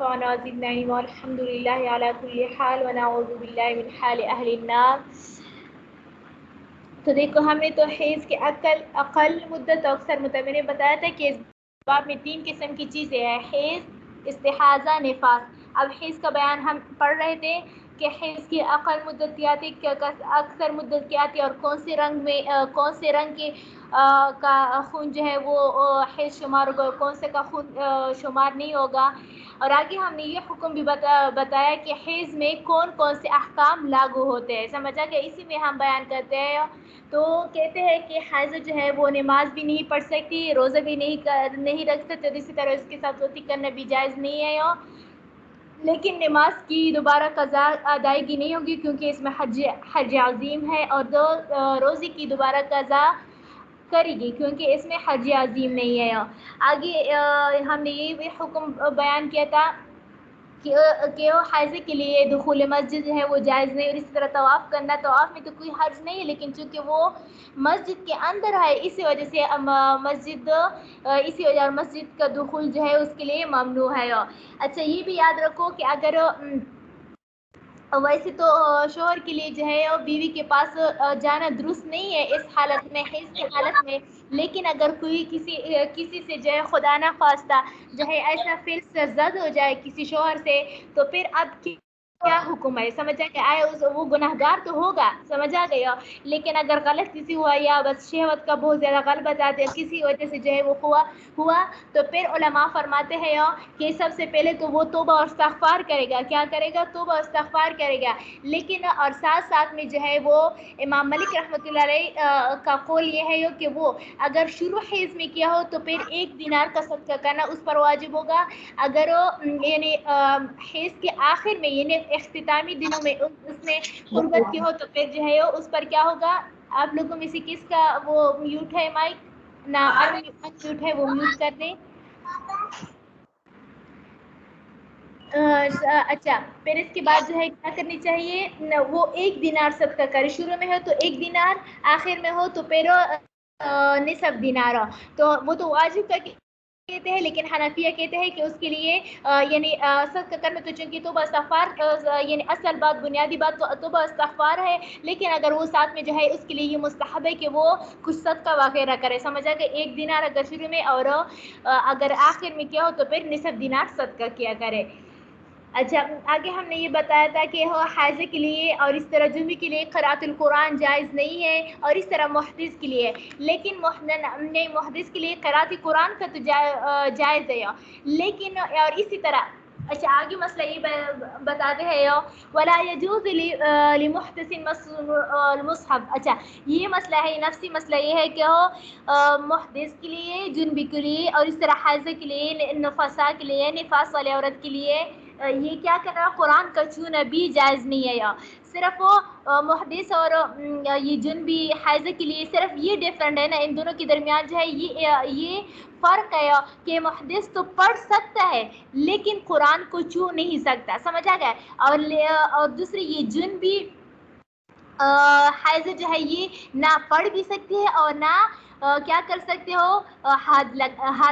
وانفعنا وزدنا علما والحمد لله على كل حال ونعوذ بالله من حال اہل النار۔ تو دیکھو ہم نے تو حیض کے اقل مدت اور اکثر مدت میں نے بتایا تھا کہ اس باب میں 3 قسم کی چیزیں ہیں، حیض، استحاضہ، نفاس۔ اب حیض کا بیان ہم پڑھ رہے تھے کہ حیض کی اقل مدت کیا آتی ہے، اکثر مدت کیا آتی ہے، اور کون سے رنگ کے کا خون جو ہے وہ حیض شمار ہوگا اور کون سے کا خون شمار نہیں ہوگا۔ اور آگے ہم نے یہ حکم بھی بتایا کہ حیض میں کون کون سے احکام لاگو ہوتے ہیں، سمجھا کہ اسی میں ہم بیان کرتے ہیں۔ تو کہتے ہیں کہ حائض جو ہے وہ نماز بھی نہیں پڑھ سکتی، روزہ بھی نہیں رکھ سکتے، اسی طرح اس کے ساتھ وطی کرنا بھی جائز نہیں ہے، لیکن نماز کی دوبارہ قضا ادائیگی نہیں ہوگی کیونکہ اس میں حج عظیم ہے، اور روزے کی دوبارہ قضا کرے گی کیونکہ اس میں حج عظیم نہیں ہے۔ آگے ہم نے یہ بھی حکم بیان کیا تھا کہ حائض کے لیے دخول مسجد ہے وہ جائز نہیں، اور اسی طرح طواف کرنا، طواف میں تو کوئی حرج نہیں ہے لیکن چونکہ وہ مسجد کے اندر ہے اسی وجہ سے مسجد کا دخول جو ہے اس کے لیے ممنوع ہے۔ اچھا یہ بھی یاد رکھو کہ اگر ویسے تو شوہر کے لیے جو ہے بیوی کے پاس جانا درست نہیں ہے اس حالت میں، حیض کی حالت میں، لیکن اگر کوئی کسی سے جو ہے خدا نہ خواستہ جو ہے ایسا فعل سرزد ہو جائے کسی شوہر سے، تو پھر اب کیا حکم ہے، سمجھا کہ آئے وہ گناہ گار تو ہوگا، سمجھا گیا، لیکن اگر غلط کسی ہوا یا بس شہوت کا بہت زیادہ غلبہ آتا ہے کسی وجہ سے جو ہے وہ ہوا تو پھر علماء فرماتے ہیں کہ سب سے پہلے تو وہ توبہ اور استغفار کرے گا، کیا کرے گا؟ توبہ اور استغفار کرے گا، لیکن اور ساتھ میں جو ہے وہ امام مالک رحمۃ اللہ علیہ کا قول یہ ہے کہ وہ اگر شروع حیض میں کیا ہو تو پھر 1 دینار کا صدقہ کرنا اس پر واجب ہوگا، اگر یعنی حیض کے آخر میں یعنی اختتامی دنوں میں اس نے قربت کی ہو تو پھر جو ہے اس پر کیا ہوگا؟ آپ لوگوں میں سے کس کا وہ میوٹ ہے مائک؟ نہ ان میوٹ ہے وہ میوٹ کر دیں۔ اچھا پھر اس کے بعد جو ہے کیا کرنی چاہیے؟ وہ 1 دینار صدقہ کرے، شروع میں ہو تو 1 دینار، آخر میں ہو تو پھر نصف دینار، تو وہ تو واجب کا کہتے ہیں، لیکن حنفیہ کہتے ہیں کہ اس کے لیے یعنی صدقہ کرنا تو چونکہ توبہ استغفار یعنی اصل بات بنیادی بات تو توبہ استغفار ہے، لیکن اگر وہ ساتھ میں جو ہے اس کے لیے یہ مستحب ہے کہ وہ کچھ صدقہ وغیرہ کرے، سمجھا کہ 1 دینار اگر شروع میں اور اگر آخر میں کیا ہو تو پھر نصف دینار صدقہ کیا کرے۔ اچھا آگے ہم نے یہ بتایا تھا کہ حائض کے لیے اور اس طرح جنبی کے لیے قراءۃ القرآن جائز نہیں ہے، اور اس طرح محدث کے لیے، لیکن محدث کے لیے قراءۃ قرآن کا تو جائز ہے، لیکن اور اسی طرح اچھا آگے مسئلہ یہ بتاتے ہیں ولا يجوز لمحدث المصحف۔ اچھا یہ مسئلہ ہے، نفسی مسئلہ یہ ہے کہ محدث کے لیے، جنبی کے لیے، اور اس طرح حائض کے لیے، نفساء کے لیے، نفاس والے عورت کے لیے یہ کیا کرنا؟ قرآن کا چھونا بھی جائز نہیں ہے، صرف وہ محدث اور یہ جنبی حائض کے لیے صرف یہ ڈیفرنٹ ہے نا، ان دونوں کے درمیان جو ہے یہ فرق ہے کہ محدث تو پڑھ سکتا ہے لیکن قرآن کو چھو نہیں سکتا، سمجھا گیا، اور دوسری یہ جنبی حائض جو ہے یہ نہ پڑھ بھی سکتی ہے اور نہ کیا کر سکتے ہو؟ ہاتھ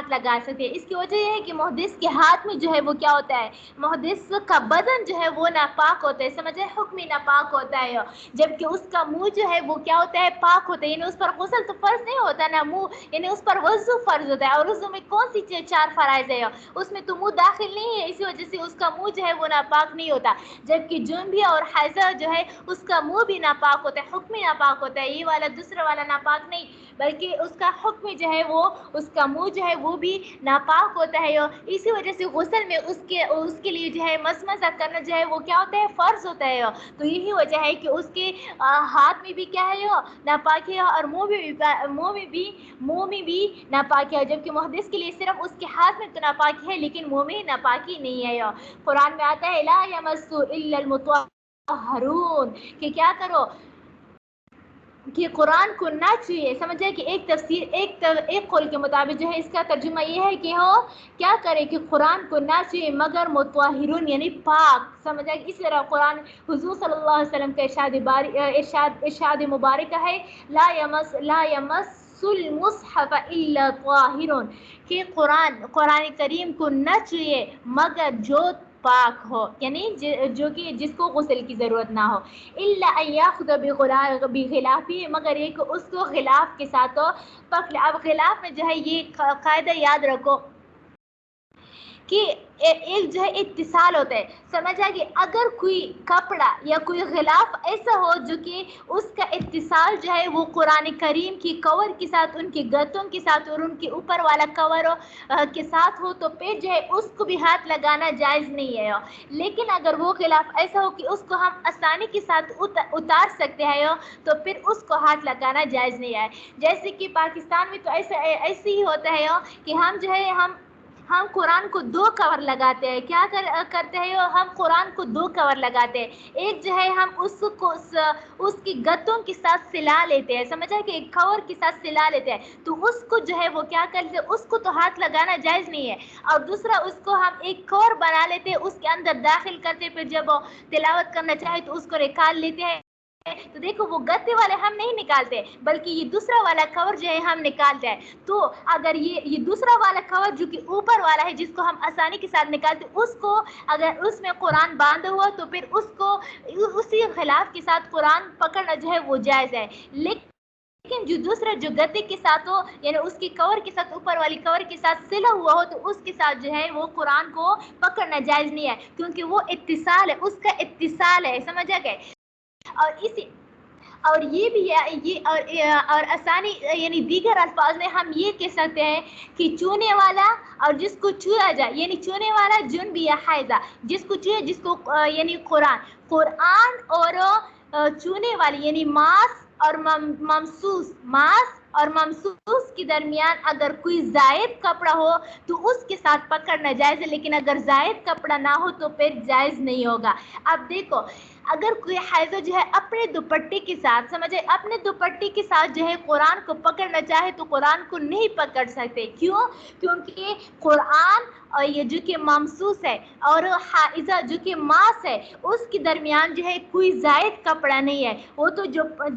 لگا سکتے ہیں۔ اس کی وجہ یہ ہے کہ محدث کے ہاتھ میں جو ہے وہ کیا ہوتا ہے؟ محدث کا بدن جو ہے وہ ناپاک ہوتا ہے، سمجھے، حکمی ناپاک ہوتا ہے، جبکہ اس کا منہ جو ہے وہ کیا ہوتا ہے؟ پاک ہوتا ہے، یعنی اس پر غسل تو فرض نہیں ہوتا نا، منہ یعنی اس پر وضو فرض ہوتا ہے، اور وضو میں کون سی 4 فرائض ہے؟ اس میں تو منہ داخل نہیں ہے، اسی وجہ سے اس کا منہ جو ہے وہ ناپاک نہیں ہوتا، جبکہ جنبی اور حائضہ جو ہے اس کا منہ بھی ناپاک ہوتا ہے، حکمی ناپاک ہوتا ہے، یہ والا دوسرا والا ناپاک نہیں، بلکہ اس کا حکم جو ہے وہ اس کا منہ جو ہے وہ بھی ناپاک ہوتا ہے، اسی وجہ سے غسل میں اس کے لیے جو ہے مسمسہ کرنا جو ہے وہ کیا ہوتا ہے؟ فرض ہوتا ہے، تو یہی وجہ ہے کہ اس کے ہاتھ میں بھی کیا ہے؟ ناپاک ہے، اور منہ میں بھی ناپاک ہے، جبکہ محدث کے لیے صرف اس کے ہاتھ میں تو ناپاک ہے لیکن منہ میں ناپاکی نہیں ہے۔ قرآن میں آتا ہے لا یمس الا المطہرون، کہ کیا کرو؟ کہ قرآن کو نہ چھوئے، سمجھے کہ ایک تفسیر ایک قول کے مطابق جو ہے اس کا ترجمہ یہ ہے کہ کیا کرے کہ قرآن کو نہ چھوئے مگر مطہرون یعنی پاک، سمجھا کہ اس طرح قرآن حضور صلی اللہ علیہ وسلم کا ارشاد مبارکہ ہے لا یمس المصحف الا طاہر، کہ قرآن کریم کو نہ چھوئے مگر جو پاک ہو، یعنی جو کہ جس کو غسل کی ضرورت نہ ہو، الا ان یاخذ بغلافہ، مگر ایک اس کو غلاف کے ساتھ ہو پکڑ۔ اب غلاف میں جو ہے یہ قاعدہ یاد رکھو کہ ایک جو ہے اتصال ہوتا ہے، سمجھا کہ اگر کوئی کپڑا یا کوئی غلاف ایسا ہو جو کہ اس کا اتصال جو ہے وہ قرآن کریم کی کور کے ساتھ، ان کے گتوں کے ساتھ اور ان کے اوپر والا کور کے ساتھ ہو، تو پھر جو ہے اس کو بھی ہاتھ لگانا جائز نہیں ہے۔ لیکن اگر وہ غلاف ایسا ہو کہ اس کو ہم آسانی کے ساتھ اتار سکتے ہیں تو پھر اس کو ہاتھ لگانا جائز نہیں ہے۔ جیسے کہ پاکستان میں تو ایسے ہی ہوتا ہے کہ ہم جو ہے ہم قرآن کو 2 کور لگاتے ہیں۔ کیا کرتے ہیں؟ ہم قرآن کو 2 کور لگاتے ہیں۔ ایک جو ہے ہم اس کو اس کی گتوں کے ساتھ سلا لیتے ہیں، سمجھا کہ ایک کور کے ساتھ سلا لیتے ہیں، تو اس کو جو ہے وہ کیا کرتے ہیں، اس کو تو ہاتھ لگانا جائز نہیں ہے۔ اور دوسرا اس کو ہم ایک کور بنا لیتے ہیں، اس کے اندر داخل کرتے، پھر جب وہ تلاوت کرنا چاہے تو اس کو نکال لیتے ہیں۔ تو دیکھو وہ گتے والے ہم نہیں نکالتے، بلکہ یہ دوسرا والا کور جو ہے ہم نکالتے ہیں۔ تو اگر یہ دوسرا والا کور جو کہ اوپر والا ہے، جس کو ہم آسانی کے ساتھ نکالتے، اس کو اگر اس میں قرآن باندھا ہوا تو پھر اس کو اسی غلاف کے ساتھ قرآن پکڑنا جو ہے وہ جائز ہے۔ لیکن جو دوسرا جو گتے کے ساتھ ہو، یعنی اس کی کور کے ساتھ، اوپر والی کور کے ساتھ سلا ہوا ہو، تو اس کے ساتھ جو ہے وہ قرآن کو پکڑنا جائز نہیں ہے، کیونکہ وہ اتصال ہے، اس کا اتصال ہے، سمجھا گئے؟ اور یہ بھی اور آسانی یعنی دیگر الفاظ میں ہم یہ کہہ سکتے ہیں کہ چونے والا اور جس کو چھویا جائے، یعنی چونے والا جنبی یا حائضہ، جس کو چھوئے، جس کو یعنی قرآن اور چونے والی یعنی ماس اور ممسوس کے درمیان اگر کوئی زائد کپڑا ہو تو اس کے ساتھ پکڑنا جائز ہے، لیکن اگر زائد کپڑا نہ ہو تو پھر جائز نہیں ہوگا۔ اب دیکھو اگر کوئی حائضہ جو ہے اپنے دوپٹے کے ساتھ، سمجھے، اپنے دوپٹے کے ساتھ جو ہے قرآن کو پکڑنا چاہے تو قرآن کو نہیں پکڑ سکتے۔ کیوں؟ کیونکہ قرآن اور یہ جو کہ ممسوس ہے اور حائضہ جو کہ ماس ہے، اس کے درمیان جو ہے کوئی زائد کپڑا نہیں ہے۔ وہ تو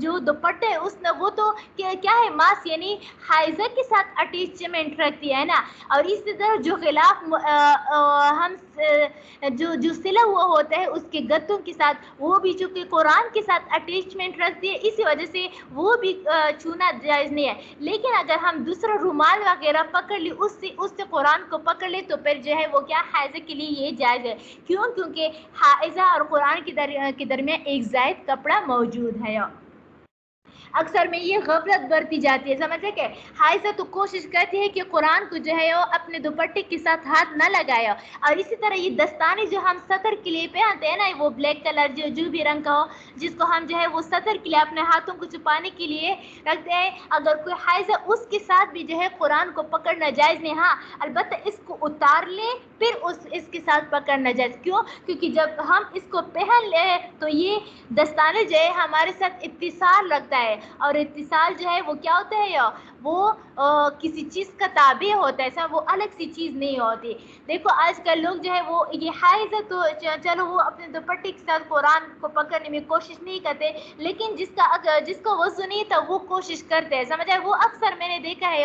جو دوپٹے ہے اس میں وہ تو کیا ہے، ماس یعنی حائضہ کے ساتھ اٹیچمنٹ رکھتی ہے نا۔ اور اسی طرح جو غلاف ہم جو سلا ہوا ہوتا ہے اس کے گتوں کے ساتھ، وہ بھی چونکہ قرآن کے ساتھ اٹیچمنٹ رکھتی ہے، اسی وجہ سے وہ بھی چھونا جائز نہیں ہے۔ لیکن اگر ہم دوسرا رومال وغیرہ پکڑ لی، اس سے قرآن کو پکڑ لے تو پھر جو ہے وہ کیا، حائضہ کے لیے یہ جائز ہے۔ کیوں؟ کیونکہ حائضہ اور قرآن کے درمیان ایک زائد کپڑا موجود ہے۔ اکثر میں یہ غفلت برتی جاتی ہے، سمجھے کہ حائضہ تو کوشش کرتی ہے کہ قرآن کو جو ہے وہ اپنے دوپٹے کے ساتھ ہاتھ نہ لگائے، اور اسی طرح یہ دستانے جو ہم سطر کے لیے پہنتے ہیں نا، وہ بلیک کلر جو بھی رنگ کا ہو، جس کو ہم جو ہے وہ سطر کے لیے اپنے ہاتھوں کو چھپانے کے لیے رکھتے ہیں، اگر کوئی حائضہ اس کے ساتھ بھی جو ہے قرآن کو پکڑنا جائز نہیں۔ ہاں البتہ اس کو اتار لے پھر اس کے ساتھ پکڑنا جائز۔ کیوں؟ کیونکہ جب ہم اس کو پہن لے تو یہ دستانے جو ہے ہمارے ساتھ اتصال رکھتا ہے، اور اتصال جو ہے وہ کیا ہوتا ہے، وہ کسی چیز کا تابع ہوتا ہے، ایسا وہ الگ سی چیز نہیں ہوتی۔ دیکھو آج کل لوگ جو ہے وہ یہ حائض ہے تو چلو وہ اپنے دوپٹے کے ساتھ قرآن کو پکڑنے میں کوشش نہیں کرتے، لیکن جس کو وضو نہیں تھا وہ کوشش کرتے ہیں، سمجھا؟ وہ اکثر میں نے دیکھا ہے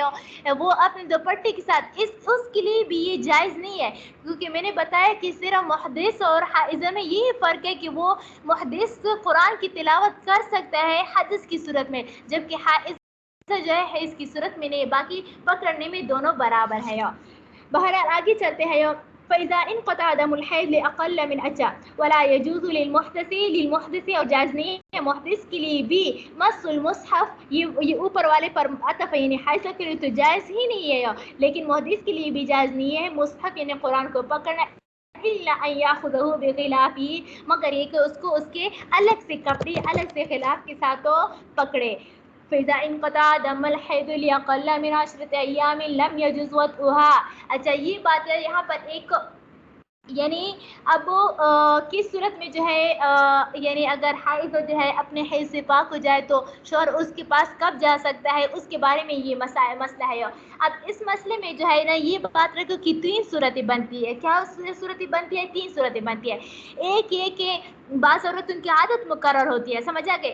وہ اپنے دوپٹے کے ساتھ اس کے لیے بھی یہ جائز نہیں ہے، کیونکہ میں نے بتایا کہ صرف محدث اور حائضہ میں یہی فرق ہے کہ وہ محدث قرآن کی تلاوت کر سکتا ہے حدث کی صورت میں، جبکہ حائض جو ہے اس کی صورت میں نہیں، باقی پکڑنے میں دونوں برابر ہے۔ بہرحال آگے چلتے ہیں۔ فَإِذَا انقطع دم الحیض لأقل من اچھا ولا يجوز للمحدث اور جائز نہیں ہے محدث کے لیے بھی مس المصحف، یہ اوپر والے پر عطف ہے، یعنی حائضہ کے لیے تو جائز ہی نہیں ہے، لیکن محدث کے لیے بھی جائز نہیں ہے مصحف یعنی قرآن کو پکڑنا، الا ان یاخذہ بغلافہ، مگر یہ کہ اس کو اس کے الگ سے کپڑے، الگ سے غلاف کے ساتھ پکڑے۔ فَإِذَا انقطع دم الحیض لأقل من 10 ایام لم يجوز وطئها۔ اچھا یہ بات ہے یہاں پر ایک، یعنی اب کس صورت میں جو ہے یعنی اگر حائض جو ہے اپنے حیض سے پاک ہو جائے تو شوہر اس کے پاس کب جا سکتا ہے، اس کے بارے میں یہ مسئلہ ہے۔ اب اس مسئلے میں جو ہے نا یہ بات رکھو کہ 3 صورتیں بنتی ہے۔ کیا صورتیں بنتی ہے؟ 3 صورتیں بنتی ہے۔ ایک یہ کہ بعض عورتوں کی عادت مقرر ہوتی ہے، سمجھا کہ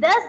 10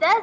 10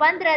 15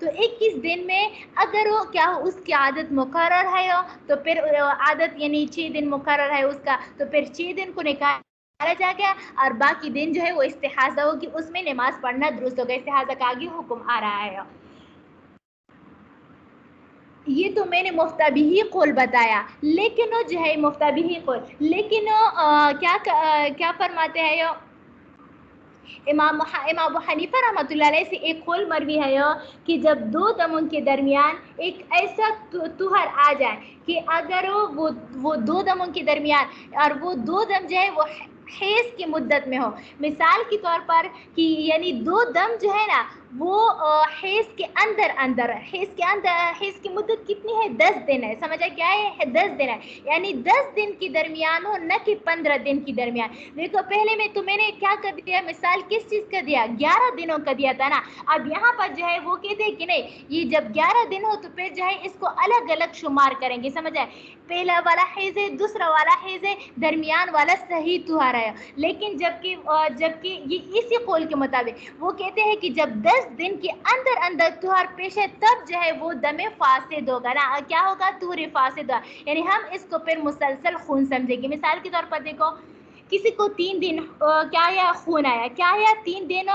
تو 21 دن میں اگر وہ کیا ہو اس کی عادت مقرر ہے تو پھر عادت یعنی 6 دن مقرر ہے اس کا, تو پھر 6 دن کو نکالا جا گیا اور باقی دن جو ہے وہ استحاضہ ہوگی, اس میں نماز پڑھنا درست ہوگا. استحاضہ کا آگے حکم آ رہا ہے. یہ تو میں نے مفتبی قول بتایا, لیکن وہ جو ہے مفتبی قول, لیکن کیا فرماتے ہیں امام ابو حنیفہ رحمۃ اللہ علیہ سے ایک قول مروی ہے کہ جب دو دموں کے درمیان ایک ایسا طہر آ جائے کہ اگر وہ دو دموں کے درمیان اور وہ دو دم جو ہے وہ حیض کی مدت میں ہو, مثال کے طور پر کہ یعنی دو دم جو ہے نا وہ حیض کے اندر حیض کی مدت کتنی ہے, 10 دن ہے. سمجھا کیا ہے 10 دن ہے, یعنی 10 دن کے درمیان ہو, نہ کہ 15 دن کے درمیان. دیکھو پہلے میں نے کیا کر دیا, مثال کس چیز کا دیا, 11 دنوں کا دیا تھا نا. اب یہاں پر جو ہے وہ کہتے ہیں کہ نہیں, یہ جب 11 دن ہو تو پھر جو ہے اس کو الگ الگ شمار کریں گے. سمجھ آئے, پہلا والا حیض ہے, دوسرا والا حیض ہے, درمیان والا صحیح طہر ہے. لیکن جبکہ یہ اسی قول کے مطابق وہ کہتے ہیں کہ جب 10 دن کے اندر طہر پیش ہے تب جو ہے وہ دم فاسد ہوگا نا. کیا ہوگا, طہر فاسد ہوگا, یعنی ہم اس کو پھر مسلسل خون سمجھیں گے. مثال کے طور پر دیکھو کسی کو 3 دن خون آیا, 3 دن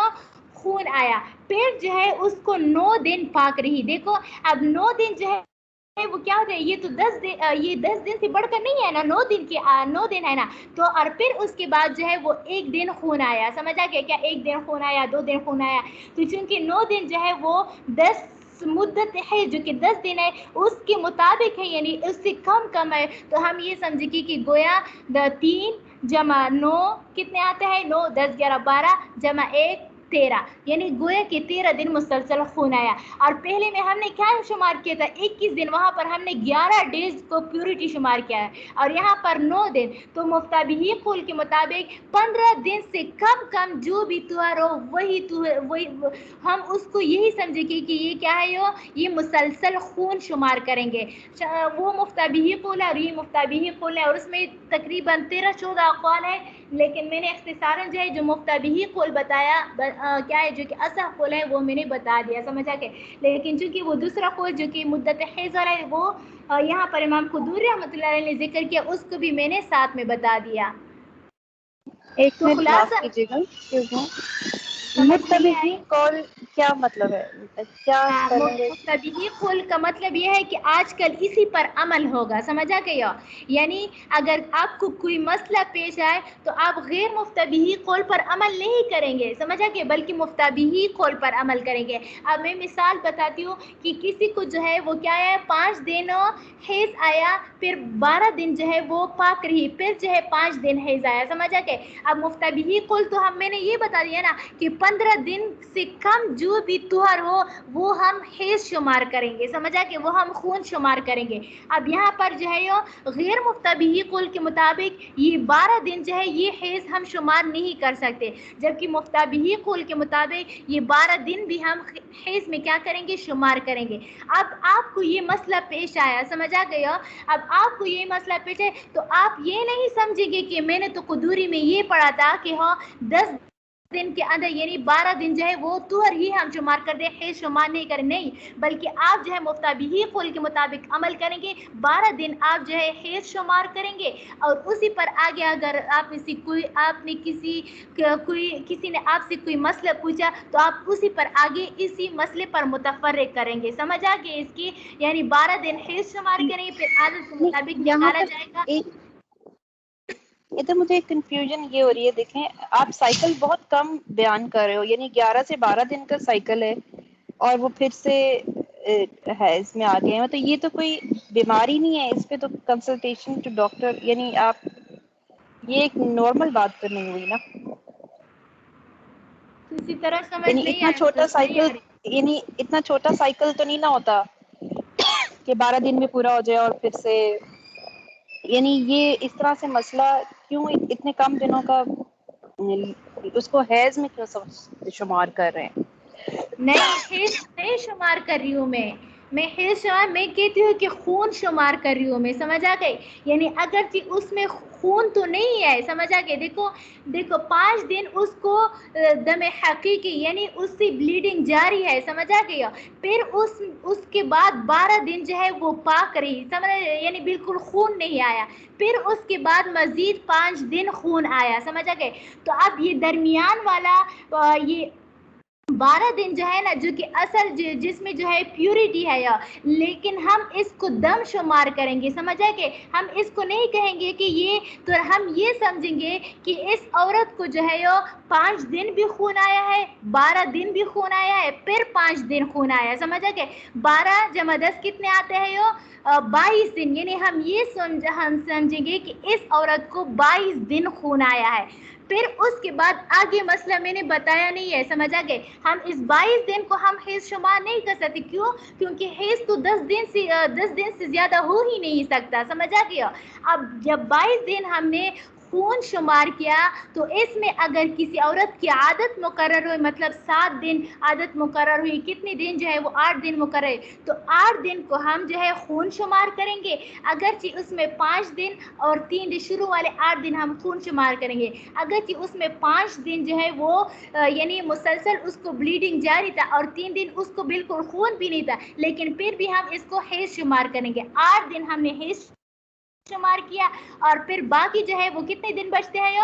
خون آیا, پھر جو ہے اس کو 9 دن پاک رہی. دیکھو اب 9 دن جو ہے وہ کیا ہوتا ہے, یہ تو 10 دن سے بڑھ کر نہیں ہے نا, 9 دن ہے نا. تو اور پھر اس کے بعد جو ہے وہ 1 دن خون آیا. سمجھا کیا 1 دن خون آیا, 2 دن خون آیا, تو چونکہ 9 دن جو ہے وہ 10 مدت ہے جو کہ 10 دن ہے اس کے مطابق ہے, یعنی اس سے کم ہے, تو ہم یہ سمجھیں کہ گویا 3 جمع 9 کتنے آتے ہیں, 9 10 11 12 جمع 1 13, یعنی گویا کہ 13 دن مسلسل خون آیا. اور پہلے میں ہم نے کیا شمار کیا تھا, 21 دن, وہاں پر ہم نے 11 ڈیز کو پیورٹی شمار کیا ہے, اور یہاں پر 9 دن. تو مفتبی قول کے مطابق 15 دن سے کم جو بھی طہر ہو وہی ہم اس کو یہی سمجھے کہ یہ کیا ہے, یہ مسلسل خون شمار کریں گے. وہ مفتبی قول ہے اور یہ مفتبی قول ہے, اور اس میں تقریباً 13-14 اقوال ہے. لیکن میں نے اختصاراً جو ہے جو مفتبی قول بتایا کیا ہے, جو کہ اصح قول ہے وہ میں نے بتا دیا. سمجھا کہ لیکن چونکہ وہ دوسرا قول جو کہ مدت حیض ہے وہ یہاں پر امام قدوری رحمۃ اللہ علیہ نے ذکر کیا, اس کو بھی میں نے ساتھ میں بتا دیا. ایک تو منٹ معاف خلاصہ کیجیے گا, سمجھ نہیں متبعی آئی. قول کیا مطلب ہے, کیا کریں گے؟ مفتبی قول کا مطلب یہ ہے کہ آج کل اسی پر عمل ہوگا. سمجھا گیا, یعنی اگر آپ کو کوئی مسئلہ پیش آئے تو آپ غیر مفتبی قول پر عمل نہیں کریں گے. سمجھا کہ بلکہ مفتبی قول پر عمل کریں گے. اب میں مثال بتاتی ہوں کہ کسی کو جو ہے وہ کیا ہے 5 دن حیض آیا, پھر 12 دن جو ہے وہ پاک رہی, پھر جو ہے 5 دن حیض آیا. سمجھا کہ اب مفتبی قول تو میں نے یہ بتا دیا نا کہ 15 دن سے کم جو بھی طہر ہو وہ ہم حیض شمار کریں گے. سمجھا کہ وہ ہم خون شمار کریں گے. اب یہاں پر جو ہے غیر مفتبی قول کے مطابق یہ 12 دن جو ہے یہ حیض ہم شمار نہیں کر سکتے, جبکہ مفتبی قول کے مطابق یہ 12 دن بھی ہم حیض میں کیا کریں گے, شمار کریں گے. اب آپ کو یہ مسئلہ پیش آیا, سمجھا گیا, اب آپ کو یہ مسئلہ پیش ہے تو آپ یہ نہیں سمجھیں گے کہ میں نے تو قدوری میں یہ پڑھا تھا کہ 10 دن کے اندر یعنی 12 دن جو ہے وہ طہر ہی ہم شمار کر دیں, حیض شمار نہیں کریں. نہیں, بلکہ آپ جو ہے مفتبی قول کے مطابق عمل کریں گے. 12 دن آپ جو ہے حیض شمار کریں گے, اور اسی پر آگے اگر کسی نے آپ سے کوئی مسئلہ پوچھا تو آپ اسی پر آگے اسی مسئلے پر متفرق کریں گے. سمجھ آ گئی اس کی, یعنی 12 دن حیض شمار کریں گے, پھر عادت کے مطابق یہاں نکالا پر جائے گا. ادھر مجھے ایک کنفیوژن یہ ہو رہی ہے, دیکھیں آپ سائیکل بہت کم بیان کر رہے ہو, یعنی 11 سے 12 دن کا سائیکل ہے اور وہ پھر سے ہے اس میں آ گئے ہیں, تو یہ تو کوئی بیماری نہیں ہے, اس پہ تو کنسلٹیشن ٹو ڈاکٹر, یعنی آپ یہ ایک نارمل بات تو نہیں ہوئی نا. کسی طرح سمجھ یعنی نہیں اتنا چھوٹا نہیں سائیکل, آ رہی. یعنی اتنا چھوٹا سائیکل تو نہیں نہ ہوتا کہ 12 دن میں پورا ہو جائے اور پھر سے, یعنی یہ اس طرح سے مسئلہ کیوں اتنے کم دنوں کا اس کو حیض میں کیوں شمار کر رہے ہیں؟ نہیں, حیض نہیں شمار کر رہی ہوں میں میں حیض شمار میں کہتی ہوں کہ خون شمار کر رہی ہوں میں، سمجھ آ گئی؟ یعنی اگرچہ اس میں خون تو نہیں ہے، سمجھ آ گئی؟ دیکھو 5 دن اس کو دم حقیقی یعنی اس سے بلیڈنگ جاری ہے، سمجھ آ گئی؟ پھر اس کے بعد 12 دن جو ہے وہ پاک رہی، سمجھ یعنی بالکل خون نہیں آیا، پھر اس کے بعد مزید 5 دن خون آیا، سمجھ آ گئے؟ تو اب یہ درمیان والا یہ 12 دن جو ہے نا، جو کہ اصل جس میں جو ہے پیورٹی ہے، لیکن ہم اس کو دم شمار کریں گے، سمجھ آئے کہ ہم اس کو نہیں کہیں گے کہ یہ، تو ہم یہ سمجھیں گے کہ اس عورت کو جو ہے 5 دن بھی خون آیا ہے، 12 دن بھی خون آیا ہے، پھر 5 دن خون آیا، سمجھ آئے کہ 12 جمع 10 کتنے آتے ہیں 22 دن، یعنی ہم سمجھیں گے کہ اس عورت کو 22 دن خون آیا ہے۔ پھر اس کے بعد آگے مسئلہ میں نے بتایا نہیں ہے، سمجھ آ گئے؟ ہم اس 22 دن کو ہم حیض شمار نہیں کر سکتے، کیوں؟ کیونکہ حیض تو 10 دن سے زیادہ ہو ہی نہیں سکتا، سمجھ آ گیا؟ اب جب 22 دن ہم نے خون شمار کیا تو اس میں اگر کسی عورت کی عادت مقرر ہوئی، مطلب 7 دن عادت مقرر ہوئی، کتنے دن جو ہے وہ 8 دن مقرر ہے، تو 8 دن کو ہم جو ہے خون شمار کریں گے، اگرچہ اس میں 5 دن اور 3 دن شروع والے 8 دن ہم خون شمار کریں گے، اگرچہ اس میں 5 دن جو ہے وہ یعنی مسلسل اس کو بلیڈنگ جاری تھا اور 3 دن اس کو بالکل خون بھی نہیں تھا، لیکن پھر بھی ہم اس کو حیض شمار کریں گے۔ 8 دن ہم نے حیض شمار کیا اور پھر باقی جو ہے وہ کتنے دن بچتے ہیں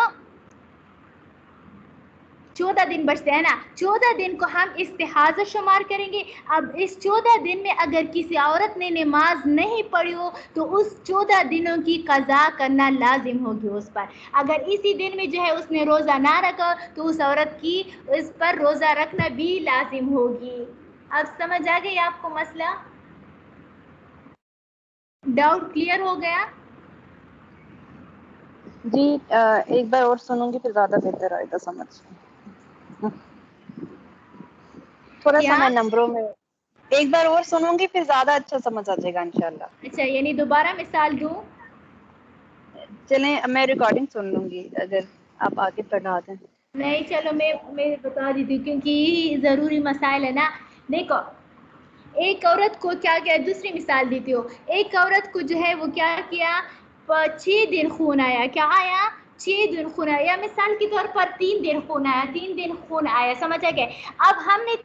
14 دن بچتے ہیں نا، 14 دن کو ہم استحاضہ شمار کریں گے۔ اب اس 14 دن میں اگر کسی عورت نے نماز نہیں پڑھی ہو تو اس 14 دنوں کی قضا کرنا لازم ہوگی اس پر، اگر اسی دن میں جو ہے اس نے روزہ نہ رکھا تو اس عورت کی اس پر روزہ رکھنا بھی لازم ہوگی۔ اب سمجھ آ گئی آپ کو مسئلہ؟ ڈاؤٹ کلیئر ہو گیا؟ جی ایک بار اور سنوں گی پھر زیادہ بہتر آئے گا سمجھ، تھوڑا سا کیا؟ میں نمبروں میں ایک بار اور سنوں گی پھر زیادہ اچھا سمجھ آ جائے گا انشاءاللہ۔ اچھا، یعنی دوبارہ مثال دوں؟ چلیں میں ریکارڈنگ سن لوں گی اگر آپ آگے پڑھا دیں۔ نہیں چلو میں بتا دیتی ہوں کیونکہ یہ ضروری مسائل ہے نا۔ دیکھو ایک عورت کو کیا کیا، دوسری مثال دیتی ہوں، ایک عورت کو جو ہے وہ کیا کیا 6 دن خون آیا، کیا آیا 6 دن خون آیا، یا مثال کے طور پر 3 دن خون آیا، 3 دن خون آیا، سمجھ آ گئے؟ اب ہم نے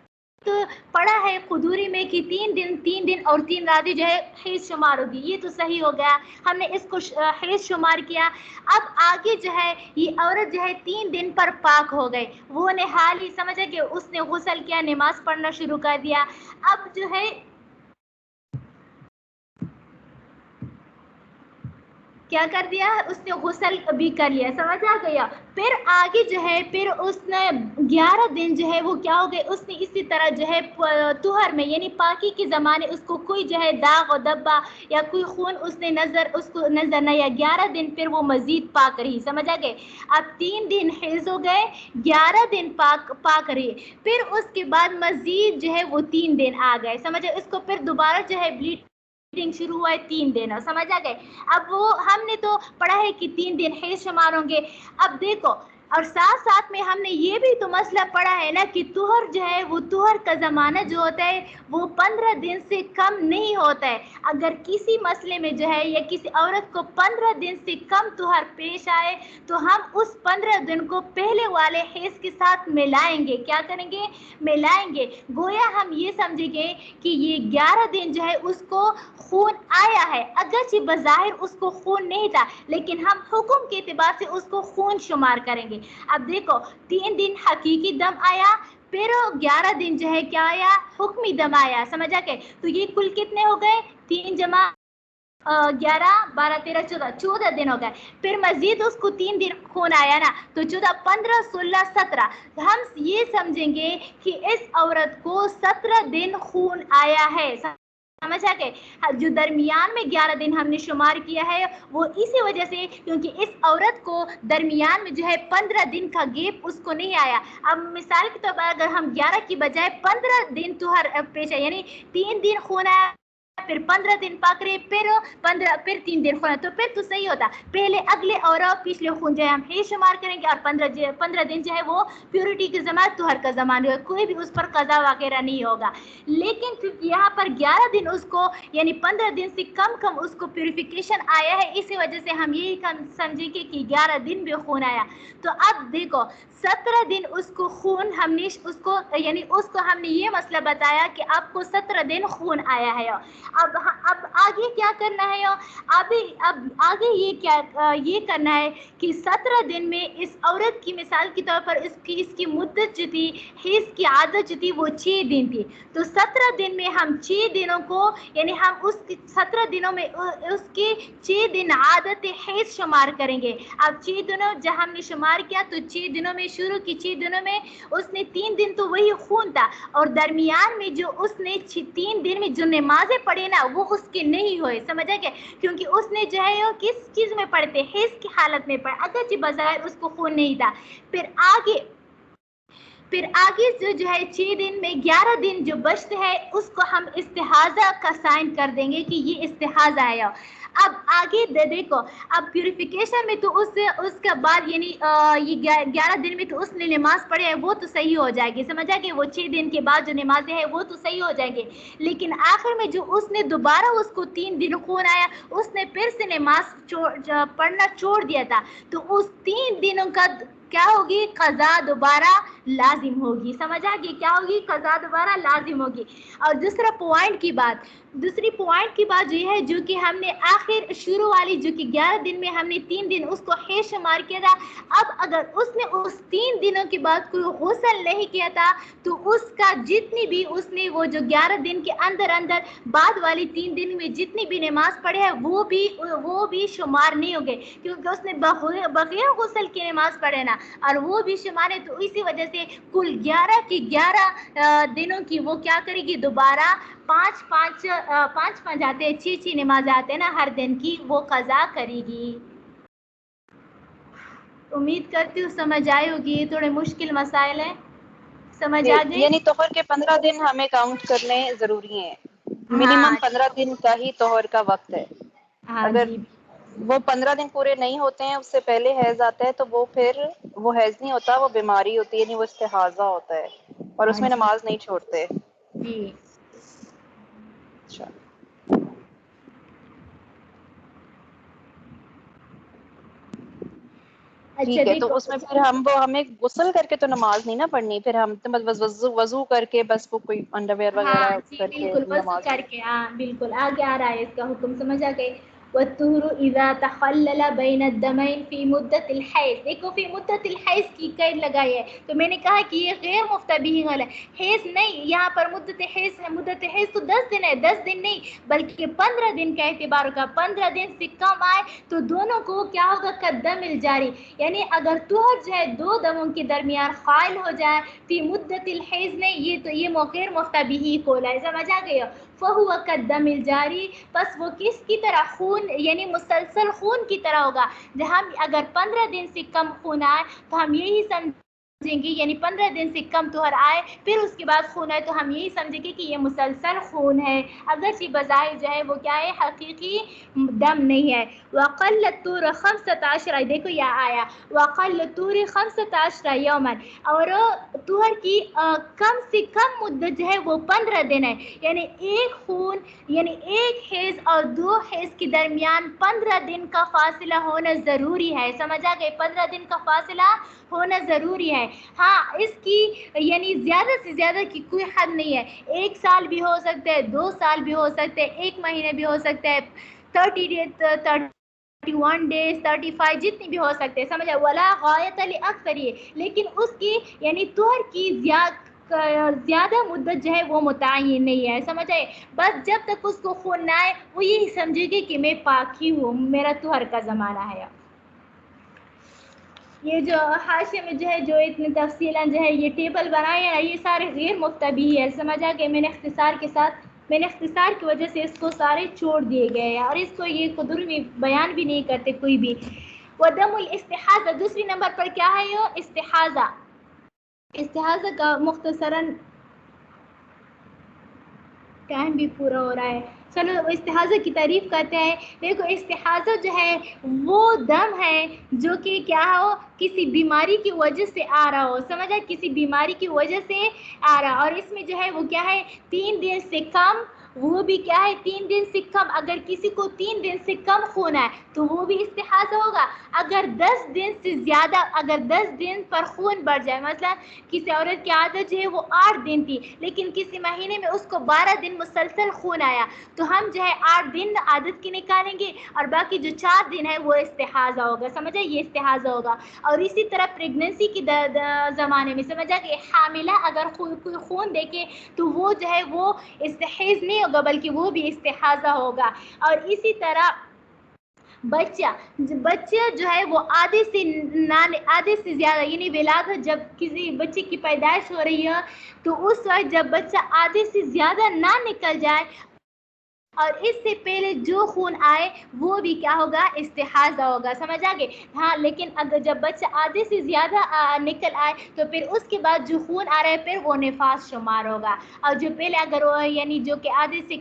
تو پڑھا ہے قدوری میں کہ 3 دن اور 3 راتیں جو ہے حیض شمار ہوگی، یہ تو صحیح ہو گیا، ہم نے اس کو حیض شمار کیا۔ اب آگے جو ہے یہ عورت جو ہے 3 دن پر پاک ہو گئی، وہ نے حال ہی سمجھا کہ اس نے غسل کیا، نماز پڑھنا شروع کر دیا، اب جو ہے کیا کر دیا، اس نے غسل بھی کر لیا، سمجھ آ گیا؟ پھر آگے جو ہے پھر اس نے 11 دن جو ہے وہ کیا ہو گئے، اس نے اسی طرح جو ہے طہر میں یعنی پاکی کے زمانے اس کو کوئی جو ہے داغ و دبا یا کوئی خون اس کو نظر نہ آیا، 11 دن پھر وہ مزید پاک رہی، سمجھ آ گئے؟ اب 3 دن حیض ہو گئے، 11 دن پاک رہی، پھر اس کے بعد مزید جو ہے وہ 3 دن آ گئے، سمجھ آئے؟ اس کو پھر دوبارہ جو ہے بلیڈنگ شروع ہوا ہے 3 دن، سمجھ آ گئے؟ اب وہ ہم نے تو پڑھا ہے کہ 3 دن حیض شمار ہوں گے۔ اب دیکھو اور ساتھ میں ہم نے یہ بھی تو مسئلہ پڑھا ہے نا کہ طہر جو ہے وہ طہر کا زمانہ جو ہوتا ہے وہ 15 دن سے کم نہیں ہوتا ہے، اگر کسی مسئلے میں جو ہے یا کسی عورت کو 15 دن سے کم طہر پیش آئے تو ہم اس 15 دن کو پہلے والے حیض کے ساتھ ملائیں گے، کیا کریں گے؟ ملائیں گے، گویا ہم یہ سمجھیں گے کہ یہ 11 دن جو ہے اس کو خون آیا ہے، اگرچہ بظاہر اس کو خون نہیں تھا لیکن ہم حکم کے اعتبار سے اس کو خون شمار کریں گے۔ اب دیکھو 3 دن حقیقی دم آیا، پھر 11 دن جو ہے کیا آیا، حکمی دم آیا، سمجھا کہ؟ تو یہ کل کتنے ہو گئے، 3 جمع 11 12 13 14 دن ہو گئے، پھر مزید اس کو 3 دن خون آیا نا، تو 14 15 16 17، ہم یہ سمجھیں گے کہ اس عورت کو 17 دن خون آیا ہے، سمجھ آ گئے؟ جو درمیان میں 11 دن ہم نے شمار کیا ہے وہ اسی وجہ سے کیونکہ اس عورت کو درمیان میں جو ہے 15 دن کا گیپ اس کو نہیں آیا۔ اب مثال کے طور پر اگر ہم 11 کی بجائے 15 دن طہر پیش ہے، یعنی 3 دن خون آیا پھر 15 دن پاک رہے، پھر 3 دن خون ہے، تو پھر تو صحیح ہوتا. پہلے اگلے اور پچھلے خون جو ہے ہم ہی شمار کریں گے، اور 15 دن جو ہے وہ پیورٹی کی زمان طہر کا زمان ہوگا، کوئی بھی اس پر قضا وغیرہ نہیں ہوگا. لیکن چونکہ یہاں پر 11 دن اس کو یعنی 15 دن سے کم اس کو پیوریفیکیشن آیا ہے، اسی وجہ سے ہم یہی سمجھیں گے کہ 11 دن بھی خون آیا. تو اب دیکھو 17 دن اس کو خون ہم نے اس کو ہم نے یہ مسئلہ بتایا کہ آپ کو 17 دن خون آیا ہے. اب آگے کیا کرنا ہے؟ اب آگے یہ کرنا ہے کہ 17 دن میں اس عورت کی مثال کے طور پر اس کی مدت جو تھی، حیض کی عادت جو تھی وہ 6 دن تھی. تو 17 دن میں ہم 6 دنوں کو یعنی ہم اس 17 دنوں میں اس کے 6 دن عادت حیض شمار کریں گے. اب 6 دنوں جب ہم نے شمار کیا تو 6 دنوں میں شروع کی 6 دنوں میں اس نے 3 دن تو وہی خون تھا، اور درمیان میں جو اس نے 3 دن میں جو نمازیں پڑھی نا وہ اس کے نہیں ہوئے. سمجھا کہ کیونکہ اس نے جو ہے وہ کس چیز میں پڑھتے، حیض کی حالت میں پڑھا، اگرچہ بظاہر اس کو خون نہیں تھا. پھر آگے جو ہے 6 دن میں 11 دن جو بچتے ہیں اس کو ہم استحاضہ کا سائن کر دیں گے کہ یہ استحاضہ ہے. اب آگے دیکھو، اب پیوریفیکیشن میں تو اس کا بعد یعنی یہ 11 دن میں تو اس نے نماز پڑھے ہے وہ تو صحیح ہو جائے گی. سمجھا کہ وہ 6 دن کے بعد جو نمازیں ہیں وہ تو صحیح ہو جائیں گے. لیکن آخر میں جو اس نے دوبارہ اس کو 3 دن خون آیا، اس نے پھر سے نماز پڑھنا چھوڑ دیا تھا، تو اس 3 دنوں کا کیا ہوگی؟ قضا دوبارہ لازم ہوگی. سمجھا کہ کیا ہوگی؟ قضا دوبارہ لازم ہوگی. اور دوسری پوائنٹ کی بات جو ہے، جو کہ ہم نے آخر شروع والی جو کہ 11 دن میں ہم نے 3 دن اس کو حیض شمار کیا تھا. اب اگر اس نے اس 3 دنوں کے بعد کوئی غسل نہیں کیا تھا تو اس کا جتنی بھی اس نے وہ جو 11 دن کے اندر بعد والی 3 دن میں جتنی بھی نماز پڑھے ہے وہ بھی شمار نہیں ہو گئے، کیونکہ اس نے بغیر غسل کی نماز پڑھے نا، اور وہ بھی شمار ہے. تو اسی وجہ سے کل 11 کی 11 دنوں کی وہ کیا کرے گی؟ دوبارہ 5 آتے ہیں، 6 نماز آتے ہیں نا ہر دن کی، وہ قضا کرے گی. امید کرتی ہوں سمجھ آئی ہوگی. یہ تھوڑے مشکل مسائل ہیں، سمجھ آ گئی؟ یعنی طہر کے 15 دن ہمیں کاؤنٹ کرنے ضروری ہیں. منیمم ہاں 15 دن کا ہی طہر کا وقت ہے. ہاں اگر جی وہ 15 دن پورے نہیں ہوتے ہیں، اس سے پہلے حیض آتا ہے، تو وہ حیض نہیں ہوتا، وہ بیماری ہوتی ہے، یعنی وہ استحاضہ ہوتا ہے، اور اس ہاں میں جی نماز نہیں چھوڑتے. جی. اچھا، اچھا ٹھیک ہے. تو دیکھو، اس میں پھر ہمیں غسل کر کے تو نماز نہیں نا پڑھنی، پھر ہم بس وضو کر کے بس وہ کوئی انڈر ویئر ہاں وغیرہ جی کر کے بالکل وضو نماز. کر کے، ہاں بالکل آگے آ رہا ہے اس کا حکم. سمجھ آ گئی. والطهر اذا تخلل بين الدمين في مدة الحیض. دیکھو فی مدت الحیض کی قید لگائی ہے، تو میں نے کہا کہ یہ غیر مفتبی ہے، حیض نہیں، یہاں پر مدت حیض تو 10 دن ہے، 10 دن نہیں بلکہ 15 دن کا اعتبار ہوگا. 15 دن سے کم آئے تو دونوں کو کیا ہوگا؟ قدم الجاری. یعنی اگر طہر جو ہے 2 دموں کے درمیان حائل ہو جائے فی مدت الحیض نہیں، یہ غیر مفتبی ہی قول ہے. سمجھ آ گئی؟ فہو قدم الجاری، پس وہ کس کی طرح؟ خون یعنی مسلسل خون کی طرح ہوگا. ہم اگر 15 دن سے کم خون آئے تو ہم یہی سمجھیں گے، یعنی 15 دن سے کم طہر آئے پھر اس کے بعد خون آئے تو ہم یہی سمجھیں گے کہ یہ مسلسل خون ہے، اگرچہ بظاہر جو ہے وہ کیا ہے؟ حقیقی دم نہیں ہے. وقل الطهر 15، دیکھو یہ آیا وقل الطهر 15 یوما، اور طہر کی کم سے کم مدت جو ہے وہ 15 دن ہے. یعنی ایک حیض اور 2 حیض کے درمیان 15 دن کا فاصلہ ہونا ضروری ہے. سمجھ آ گئے؟ 15 دن کا فاصلہ ہونا ضروری ہے. ہاں اس کی یعنی زیادہ سے زیادہ کی کوئی حد نہیں ہے. 1 سال بھی ہو سکتا ہے، 2 سال بھی ہو سکتے ہیں، 1 مہینہ بھی ہو سکتا ہے، 31 days 35 جتنی بھی ہو سکتے ہیں. سمجھا؟ ولا غایت لاکثر، لیکن اس کی یعنی طہر کی زیادہ مدت جو ہے وہ متعین نہیں ہے. سمجھ آئے؟ بس جب تک اس کو خون نہ آئے وہ یہی سمجھے گی کہ میں پاک ہی ہوں، میرا طہر کا زمانہ ہے. یہ جو حاشیے میں جو ہے جو اتنی تفصیلاً جو ہے یہ ٹیبل بنائے ہیں یہ سارے غیر مفتبی ہے. سمجھ آ کہ میں نے اختصار کی وجہ سے اس کو سارے چھوڑ دیے گئے ہیں، اور اس کو یہ قدر میں بیان بھی نہیں کرتے کوئی بھی. ودم الاستحاضہ، دوسری نمبر پر کیا ہے؟ یہ استحاضہ کا مختصراً ٹائم بھی پورا ہو رہا ہے. چلو استحاضہ کی تعریف کرتے ہیں. دیکھو استحاضہ جو ہے وہ دم ہے جو کہ کیا ہو کسی بیماری کی وجہ سے آ رہا ہو, سمجھا, کسی بیماری کی وجہ سے آ رہا, اور اس میں جو ہے وہ کیا ہے 3 دن سے کم, وہ بھی کیا ہے 3 دن سے کم. اگر کسی کو 3 دن سے کم خون ہے تو وہ بھی استحاضہ ہوگا. اگر 10 دن سے زیادہ, اگر 10 دن پر خون بڑھ جائے, مثلا کسی عورت کی عادت جو ہے وہ 8 دن تھی لیکن کسی مہینے میں اس کو 12 دن مسلسل خون آیا, تو ہم جو ہے 8 دن عادت کی نکالیں گے اور باقی جو 4 دن ہے وہ استحاضہ ہوگا, سمجھا, یہ استحاضہ ہوگا. اور اسی طرح پریگننسی کی زمانے میں, سمجھا, کہ حاملہ اگر کوئی خون دیکھے تو وہ جو ہے وہ استحیض نہیں ہوگا بلکہ وہ بھی استحاضہ ہوگا. اور اسی طرح بچہ جو ہے وہ آدھے سے زیادہ یعنی ولادت, جب کسی بچے کی پیدائش ہو رہی ہے تو اس وقت جب بچہ آدھے سے زیادہ نہ نکل جائے اور اس سے پہلے جو خون آئے وہ بھی کیا ہوگا استحاضہ ہوگا, سمجھ آگے. ہاں, لیکن اگر جب بچہ آدھے سے زیادہ نکل آئے تو پھر اس کے بعد جو خون آ رہا ہے پھر وہ نفاس شمار ہوگا. اور جو پہلے اگر وہ یعنی جو کہ آدھے سے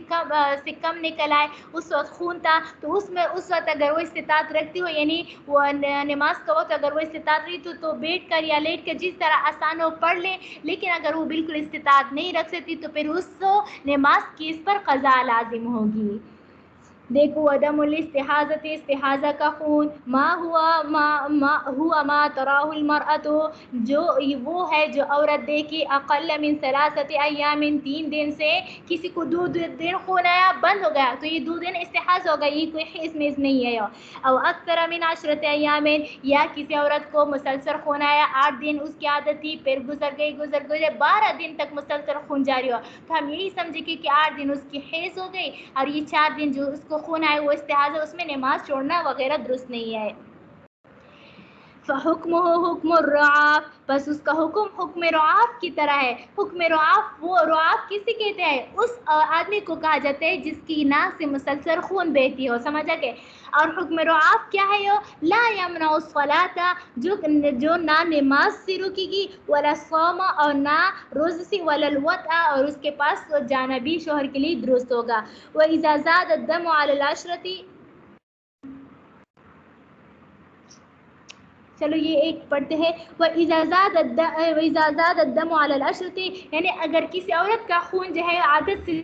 کم نکل آئے اس وقت خون تھا تو اس وقت اگر وہ استطاعت رکھتی ہو, یعنی وہ نماز کا وقت اگر وہ استطاعت رہی تو بیٹھ کر یا لیٹ کر جس طرح آسان ہو پڑھ لے. لیکن اگر وہ بالکل استطاعت نہیں رکھ سکتی تو پھر اس نماز کی اس پر قضا لازم ہوگی. دیکھو عدم الاستحاضۃ, استحاضہ کا خون ما ہوا ما تراہ المرأۃ, جو وہ ہے جو عورت دیکھے اقل من 3 ایام, 3 دن سے کسی کو 2 دن خون آیا بند ہو گیا تو یہ 2 دن استحاضہ ہوگا, یہ کوئی حیض میز نہیں ہے. او اکثر من 10 ایام, یا کسی عورت کو مسلسل خون آیا 8 دن اس کی عادت تھی پھر گزر گئی 12 دن تک مسلسل خون جاری ہوا تو ہم یہی سمجھے کہ 8 دن اس کی حیض ہو گئی اور یہ 4 دن جو اس کو خون آئے وہ استحاضہ, اس میں نماز چھوڑنا وغیرہ درست نہیں ہے. فحکمہ حکم الرعاف, بس اس کا حکم رعاف کی طرح ہے. حکم رعاف, وہ رعاف کسی کہتے ہیں, اس آدمی کو کہا جاتا ہے جس کی ناک سے مسلسل خون بہتی ہو, سمجھا کہ. اور حکم رعاف کیا ہے, لا یمنع الصلاۃ, جو نہ نماز سے روکے گی, ولا الصوم, اور نہ روزے سے, ولا الوطء, اور اس کے پاس جانا بھی شوہر کے لیے درست ہوگا. وَإِذَا زَادَ الدَّمُ عَلَى الْعَشْرَةِ, چلو یہ ایک پڑھتے ہیں. وَإِذَا زَادَ الدَّمُ عَلَى الْعَشْرَةِ, یعنی اگر کسی عورت کا خون جو ہے عادت سے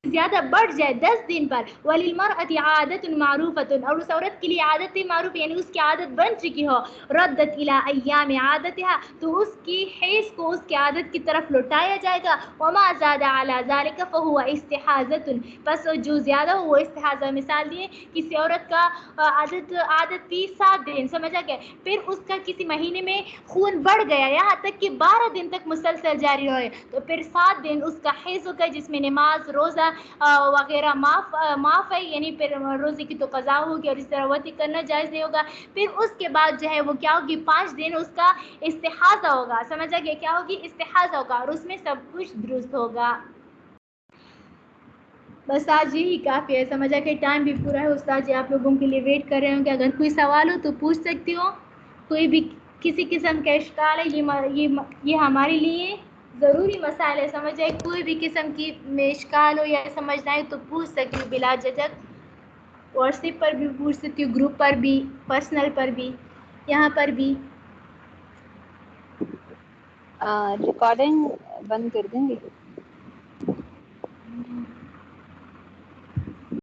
زیادہ بڑھ جائے 10 دن پر, وَلِلْمَرْأَةِ عَادَةٌ مَعْرُوفَةٌ, اور اس عورت کے لیے عادت معروف یعنی اس کی عادت بن چکی ہو, رَدَّتْ إِلَىٰ أَيَّامِ عَادَتِهَا, تو اس کی حیض کو اس کی عادت کی طرف لوٹایا جائے گا. وَمَا زَادَ عَلَىٰ ذَلِكَ فَهُوَ اسْتِحَاضَةٌ, بس جو زیادہ ہو وہ استحاضہ. مثال دیے کسی عورت کا عادت تھی 7 دن, سمجھا کہ, پھر اس کا کسی مہینے میں خون بڑھ گیا یہاں تک کہ 12 دن تک مسلسل جاری رہے, تو پھر 7 دن اس کا حیض ہوگا جس میں نماز, روزہ وغیرہ معاف ہے, یعنی پھر روزے کی تو قضا ہوگی اور اس طرح وطی کرنا جائز نہیں ہوگا. پھر اس کے بعد جو ہے وہ کیا ہوگی 5 دن اس کا استحاضہ ہوگا, سمجھا گیا, کیا ہوگی استحاضہ ہوگا, اور اس میں سب کچھ درست ہوگا. بس آج یہی کافی ہے, سمجھا کہ ٹائم بھی پورا ہے. استاد جی آپ لوگوں کے لیے ویٹ کر رہے ہوں کہ اگر کوئی سوال ہو تو پوچھ سکتی ہو. کوئی بھی کسی قسم کا اشکال ہے, یہ ہمارے لیے ضروری مسائل ہے, سمجھے, کوئی بھی قسم کی اشکال ہو یا سمجھنا ہے تو پوچھ سکتی ہوں بلا جھجک. واٹس ایپ پر بھی پوچھ سکتی ہوں, گروپ پر بھی, پرسنل پر بھی, یہاں پر بھی. ریکارڈنگ بند کر دیں گے.